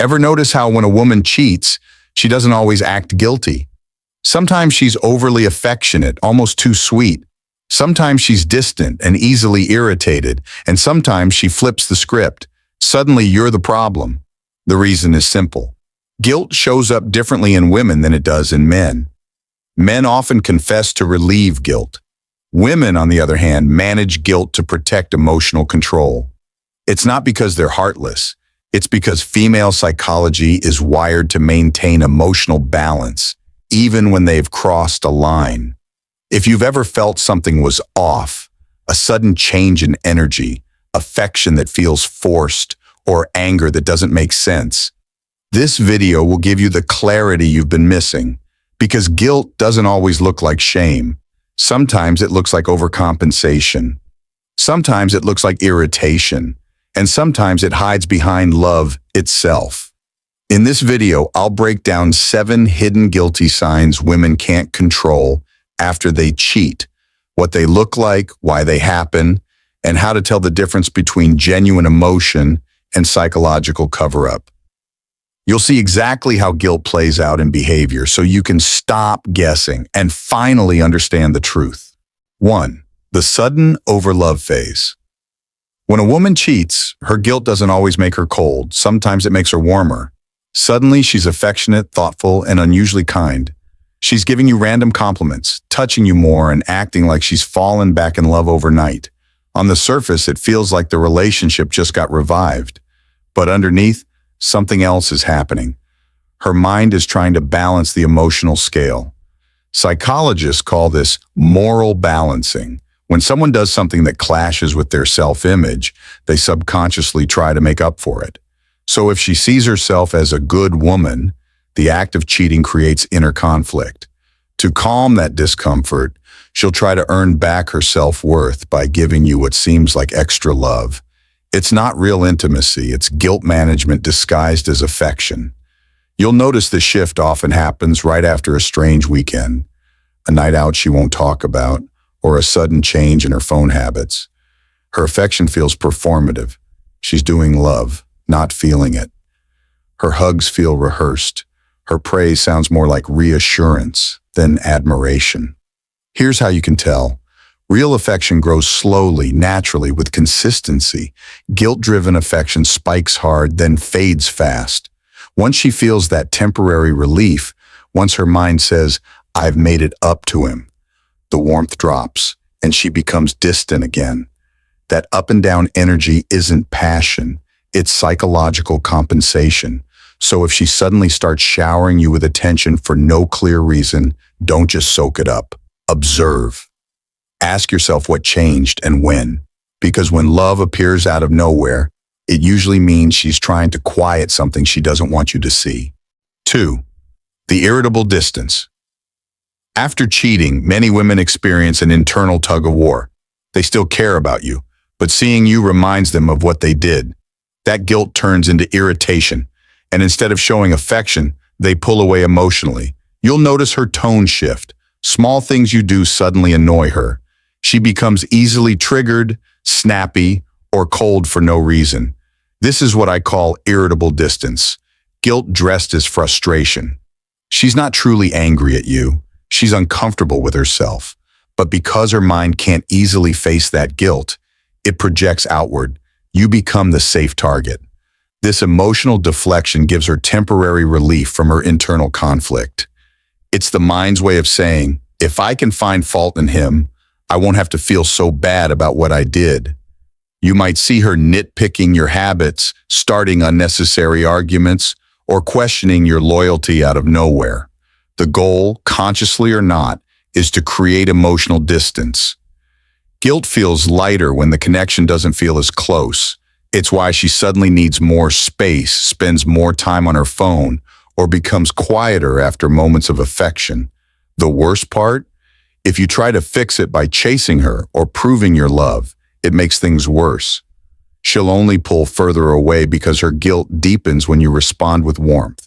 Ever notice how when a woman cheats, she doesn't always act guilty? Sometimes she's overly affectionate, almost too sweet. Sometimes she's distant and easily irritated, and sometimes she flips the script. Suddenly you're the problem. The reason is simple. Guilt shows up differently in women than it does in men. Men often confess to relieve guilt. Women, on the other hand, manage guilt to protect emotional control. It's not because they're heartless. It's because female psychology is wired to maintain emotional balance, even when they've crossed a line. If you've ever felt something was off, a sudden change in energy, affection that feels forced, or anger that doesn't make sense, this video will give you the clarity you've been missing. Because guilt doesn't always look like shame. Sometimes it looks like overcompensation. Sometimes it looks like irritation. And sometimes it hides behind love itself. In this video, I'll break down 7 hidden guilty signs women can't control after they cheat, what they look like, why they happen, and how to tell the difference between genuine emotion and psychological cover-up. You'll see exactly how guilt plays out in behavior so you can stop guessing and finally understand the truth. 1. The sudden overlove phase. When a woman cheats, her guilt doesn't always make her cold. Sometimes it makes her warmer. Suddenly, she's affectionate, thoughtful, and unusually kind. She's giving you random compliments, touching you more, and acting like she's fallen back in love overnight. On the surface, it feels like the relationship just got revived. But underneath, something else is happening. Her mind is trying to balance the emotional scale. Psychologists call this moral balancing. When someone does something that clashes with their self-image, they subconsciously try to make up for it. So if she sees herself as a good woman, the act of cheating creates inner conflict. To calm that discomfort, she'll try to earn back her self-worth by giving you what seems like extra love. It's not real intimacy, it's guilt management disguised as affection. You'll notice the shift often happens right after a strange weekend, a night out she won't talk about, or a sudden change in her phone habits. Her affection feels performative. She's doing love, not feeling it. Her hugs feel rehearsed. Her praise sounds more like reassurance than admiration. Here's how you can tell. Real affection grows slowly, naturally, with consistency. Guilt-driven affection spikes hard, then fades fast. Once she feels that temporary relief, once her mind says, "I've made it up to him," the warmth drops, and she becomes distant again. That up and down energy isn't passion, it's psychological compensation. So if she suddenly starts showering you with attention for no clear reason, don't just soak it up. Observe. Ask yourself what changed and when. Because when love appears out of nowhere, it usually means she's trying to quiet something she doesn't want you to see. 2. The irritable distance. After cheating, many women experience an internal tug-of-war. They still care about you, but seeing you reminds them of what they did. That guilt turns into irritation, and instead of showing affection, they pull away emotionally. You'll notice her tone shift. Small things you do suddenly annoy her. She becomes easily triggered, snappy, or cold for no reason. This is what I call irritable distance, guilt dressed as frustration. She's not truly angry at you. She's uncomfortable with herself. But because her mind can't easily face that guilt, it projects outward. You become the safe target. This emotional deflection gives her temporary relief from her internal conflict. It's the mind's way of saying, if I can find fault in him, I won't have to feel so bad about what I did. You might see her nitpicking your habits, starting unnecessary arguments, or questioning your loyalty out of nowhere. The goal, consciously or not, is to create emotional distance. Guilt feels lighter when the connection doesn't feel as close. It's why she suddenly needs more space, spends more time on her phone, or becomes quieter after moments of affection. The worst part? If you try to fix it by chasing her or proving your love, it makes things worse. She'll only pull further away because her guilt deepens when you respond with warmth.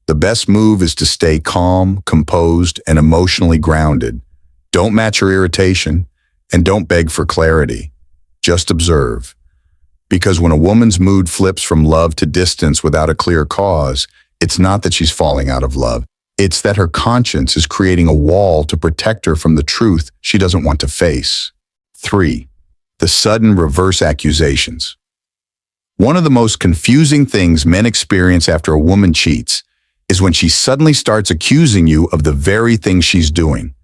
The best move is to stay calm, composed, and emotionally grounded. Don't match her irritation, and don't beg for clarity. Just observe. Because when a woman's mood flips from love to distance without a clear cause, it's not that she's falling out of love. It's that her conscience is creating a wall to protect her from the truth she doesn't want to face. 3. The sudden reverse accusations. One of the most confusing things men experience after a woman cheats is when she suddenly starts accusing you of the very thing she's doing.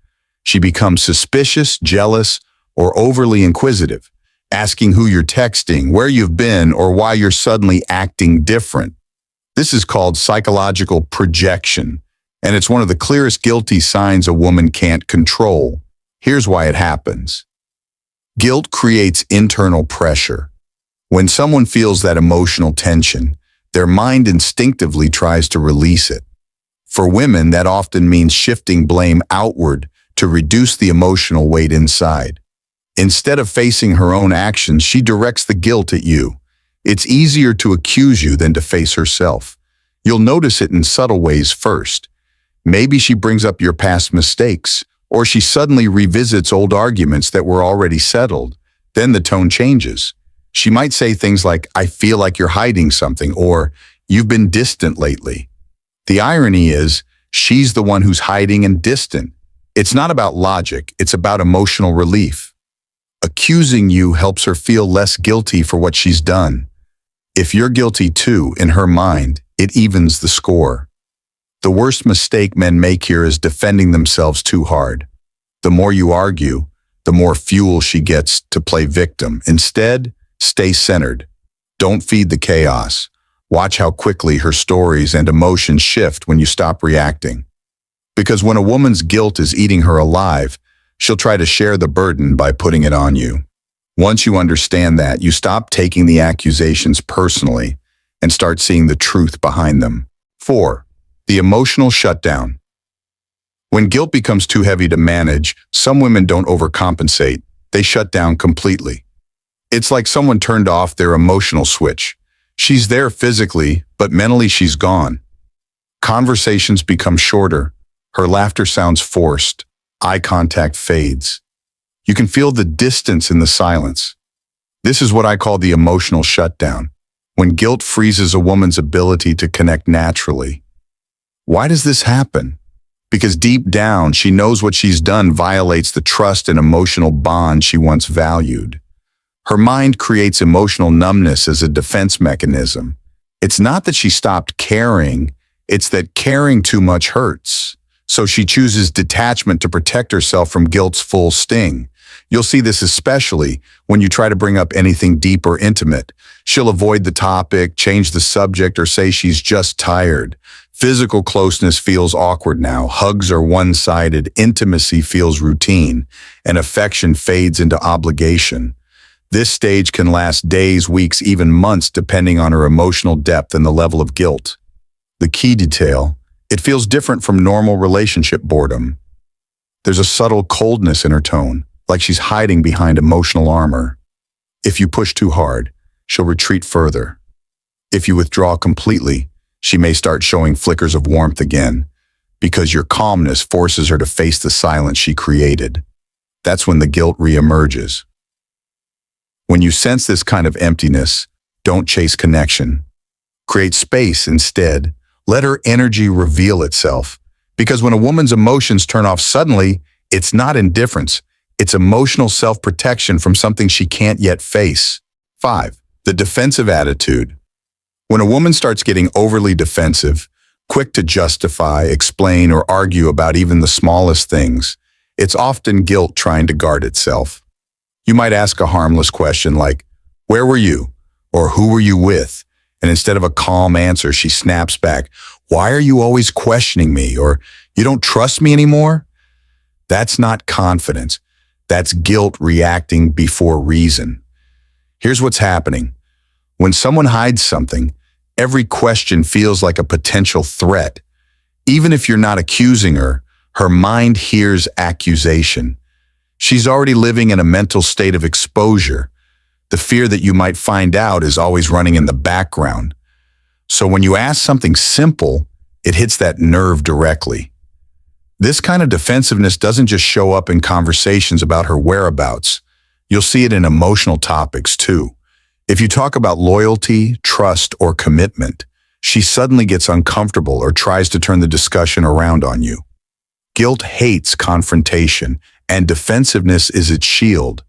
She becomes suspicious, jealous, or overly inquisitive, asking who you're texting, where you've been, or why you're suddenly acting different. This is called psychological projection, and it's one of the clearest guilty signs a woman can't control. Here's why it happens. Guilt creates internal pressure. When someone feels that emotional tension, their mind instinctively tries to release it. For women, that often means shifting blame outward to reduce the emotional weight inside. Instead of facing her own actions, she directs the guilt at you. It's easier to accuse you than to face herself. You'll notice it in subtle ways first. Maybe she brings up your past mistakes, or she suddenly revisits old arguments that were already settled. Then the tone changes. She might say things like, "I feel like you're hiding something," or "You've been distant lately." The irony is, she's the one who's hiding and distant. It's not about logic, it's about emotional relief. Accusing you helps her feel less guilty for what she's done. If you're guilty too, in her mind, it evens the score. The worst mistake men make here is defending themselves too hard. The more you argue, the more fuel she gets to play victim. Instead, stay centered. Don't feed the chaos. Watch how quickly her stories and emotions shift when you stop reacting. Because when a woman's guilt is eating her alive, she'll try to share the burden by putting it on you. Once you understand that, you stop taking the accusations personally and start seeing the truth behind them. 4. The emotional shutdown. When guilt becomes too heavy to manage, some women don't overcompensate. They shut down completely. It's like someone turned off their emotional switch. She's there physically, but mentally she's gone. Conversations become shorter. Her laughter sounds forced. Eye contact fades. You can feel the distance in the silence. This is what I call the emotional shutdown, when guilt freezes a woman's ability to connect naturally. Why does this happen? Because deep down, she knows what she's done violates the trust and emotional bond she once valued. Her mind creates emotional numbness as a defense mechanism. It's not that she stopped caring, it's that caring too much hurts. So she chooses detachment to protect herself from guilt's full sting. You'll see this especially when you try to bring up anything deep or intimate. She'll avoid the topic, change the subject, or say she's just tired. Physical closeness feels awkward now. Hugs are one-sided. Intimacy feels routine, and affection fades into obligation. This stage can last days, weeks, even months, depending on her emotional depth and the level of guilt. The key detail: it feels different from normal relationship boredom. There's a subtle coldness in her tone, like she's hiding behind emotional armor. If you push too hard, she'll retreat further. If you withdraw completely, she may start showing flickers of warmth again, because your calmness forces her to face the silence she created. That's when the guilt reemerges. When you sense this kind of emptiness, don't chase connection. Create space instead. Let her energy reveal itself. Because when a woman's emotions turn off suddenly, it's not indifference. It's emotional self-protection from something she can't yet face. 5. The defensive attitude. When a woman starts getting overly defensive, quick to justify, explain, or argue about even the smallest things, it's often guilt trying to guard itself. You might ask a harmless question like, "Where were you?" or "Who were you with?" And instead of a calm answer, she snaps back, "Why are you always questioning me?" or "You don't trust me anymore?" That's not confidence. That's guilt reacting before reason. Here's what's happening. When someone hides something, every question feels like a potential threat. Even if you're not accusing her, her mind hears accusation. She's already living in a mental state of exposure. The fear that you might find out is always running in the background. So when you ask something simple, it hits that nerve directly. This kind of defensiveness doesn't just show up in conversations about her whereabouts. You'll see it in emotional topics too. If you talk about loyalty, trust, or commitment, she suddenly gets uncomfortable or tries to turn the discussion around on you. Guilt hates confrontation, and defensiveness is its shield.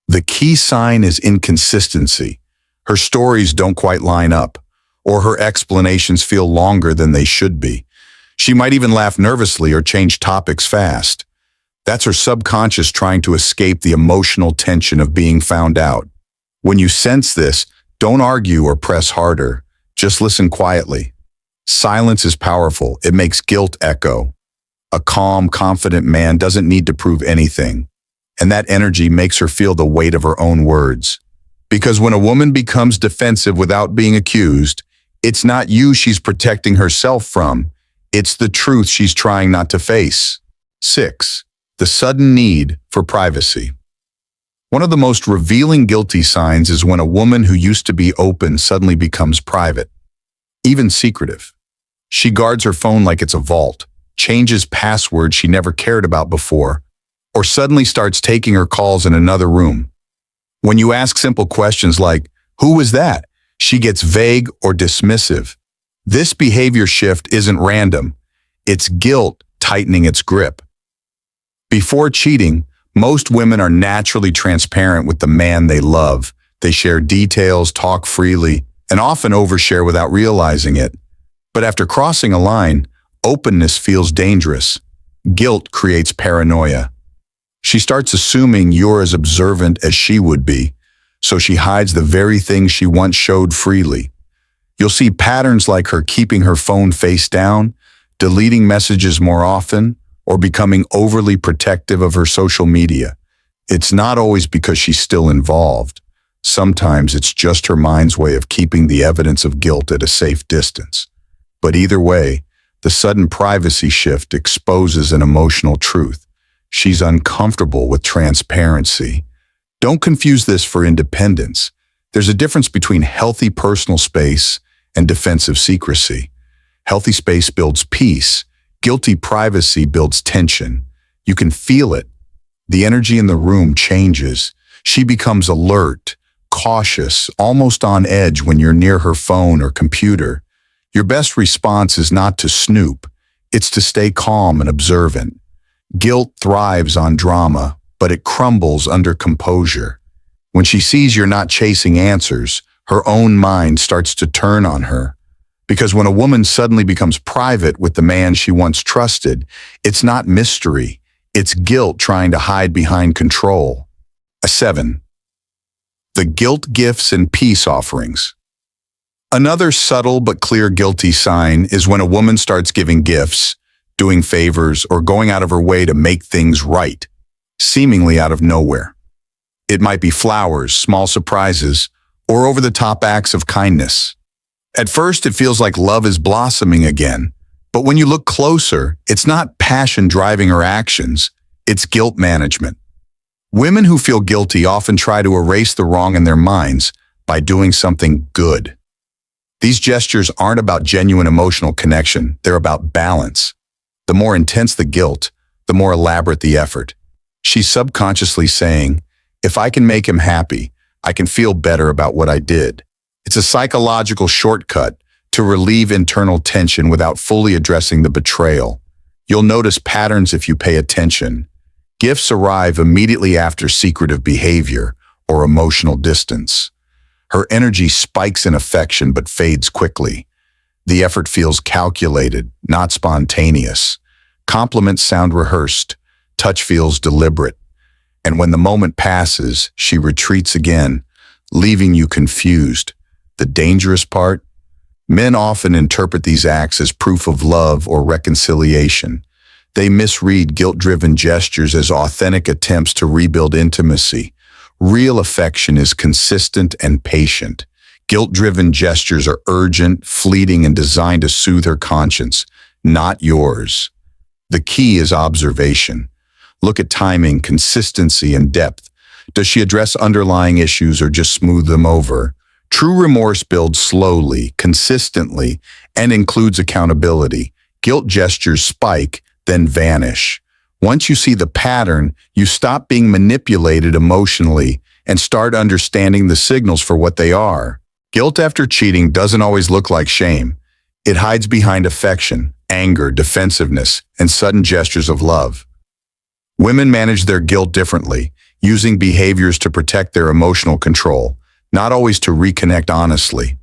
The key sign is inconsistency. Her stories don't quite line up, or her explanations feel longer than they should be. She might even laugh nervously or change topics fast. That's her subconscious trying to escape the emotional tension of being found out. When you sense this, don't argue or press harder. Just listen quietly. Silence is powerful. It makes guilt echo. A calm, confident man doesn't need to prove anything, and that energy makes her feel the weight of her own words. Because when a woman becomes defensive without being accused, it's not you she's protecting herself from. It's the truth she's trying not to face. 6. The sudden need for privacy. One of the most revealing guilty signs is when a woman who used to be open suddenly becomes private, even secretive. She guards her phone like it's a vault, changes passwords she never cared about before, or suddenly starts taking her calls in another room. When you ask simple questions like, "Who was that?" she gets vague or dismissive. This behavior shift isn't random. It's guilt tightening its grip. Before cheating, most women are naturally transparent with the man they love. They share details, talk freely, and often overshare without realizing it. But after crossing a line, openness feels dangerous. Guilt creates paranoia. She starts assuming you're as observant as she would be, so she hides the very things she once showed freely. You'll see patterns like her keeping her phone face down, deleting messages more often, or becoming overly protective of her social media. It's not always because she's still involved. Sometimes it's just her mind's way of keeping the evidence of guilt at a safe distance. But either way, the sudden privacy shift exposes an emotional truth. She's uncomfortable with transparency. Don't confuse this for independence. There's a difference between healthy personal space and defensive secrecy. Healthy space builds peace. Guilty privacy builds tension. You can feel it. The energy in the room changes. She becomes alert, cautious, almost on edge when you're near her phone or computer. Your best response is not to snoop. It's to stay calm and observant. Guilt thrives on drama, but it crumbles under composure. When she sees you're not chasing answers, her own mind starts to turn on her. Because when a woman suddenly becomes private with the man she once trusted, it's not mystery. It's guilt trying to hide behind control. 7. The guilt gifts and peace offerings. Another subtle but clear guilty sign is when a woman starts giving gifts, doing favors, or going out of her way to make things right, seemingly out of nowhere. It might be flowers, small surprises, or over-the-top acts of kindness. At first, it feels like love is blossoming again, but when you look closer, it's not passion driving her actions, it's guilt management. Women who feel guilty often try to erase the wrong in their minds by doing something good. These gestures aren't about genuine emotional connection, they're about balance. The more intense the guilt, the more elaborate the effort. She's subconsciously saying, "If I can make him happy, I can feel better about what I did." It's a psychological shortcut to relieve internal tension without fully addressing the betrayal. You'll notice patterns if you pay attention. Gifts arrive immediately after secretive behavior or emotional distance. Her energy spikes in affection but fades quickly. The effort feels calculated, not spontaneous. Compliments sound rehearsed. Touch feels deliberate. And when the moment passes, she retreats again, leaving you confused. The dangerous part? Men often interpret these acts as proof of love or reconciliation. They misread guilt-driven gestures as authentic attempts to rebuild intimacy. Real affection is consistent and patient. Guilt-driven gestures are urgent, fleeting, and designed to soothe her conscience, not yours. The key is observation. Look at timing, consistency, and depth. Does she address underlying issues or just smooth them over? True remorse builds slowly, consistently, and includes accountability. Guilt gestures spike, then vanish. Once you see the pattern, you stop being manipulated emotionally and start understanding the signals for what they are. Guilt after cheating doesn't always look like shame. It hides behind affection, anger, defensiveness, and sudden gestures of love. Women manage their guilt differently, using behaviors to protect their emotional control, not always to reconnect honestly.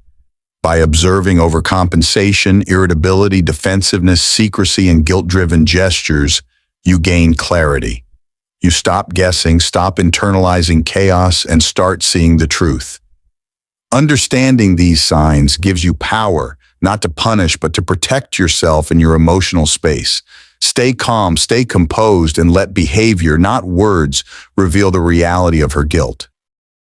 By observing overcompensation, irritability, defensiveness, secrecy, and guilt-driven gestures, you gain clarity. You stop guessing, stop internalizing chaos, and start seeing the truth. Understanding these signs gives you power, not to punish, but to protect yourself and your emotional space. Stay calm, stay composed, and let behavior, not words, reveal the reality of her guilt.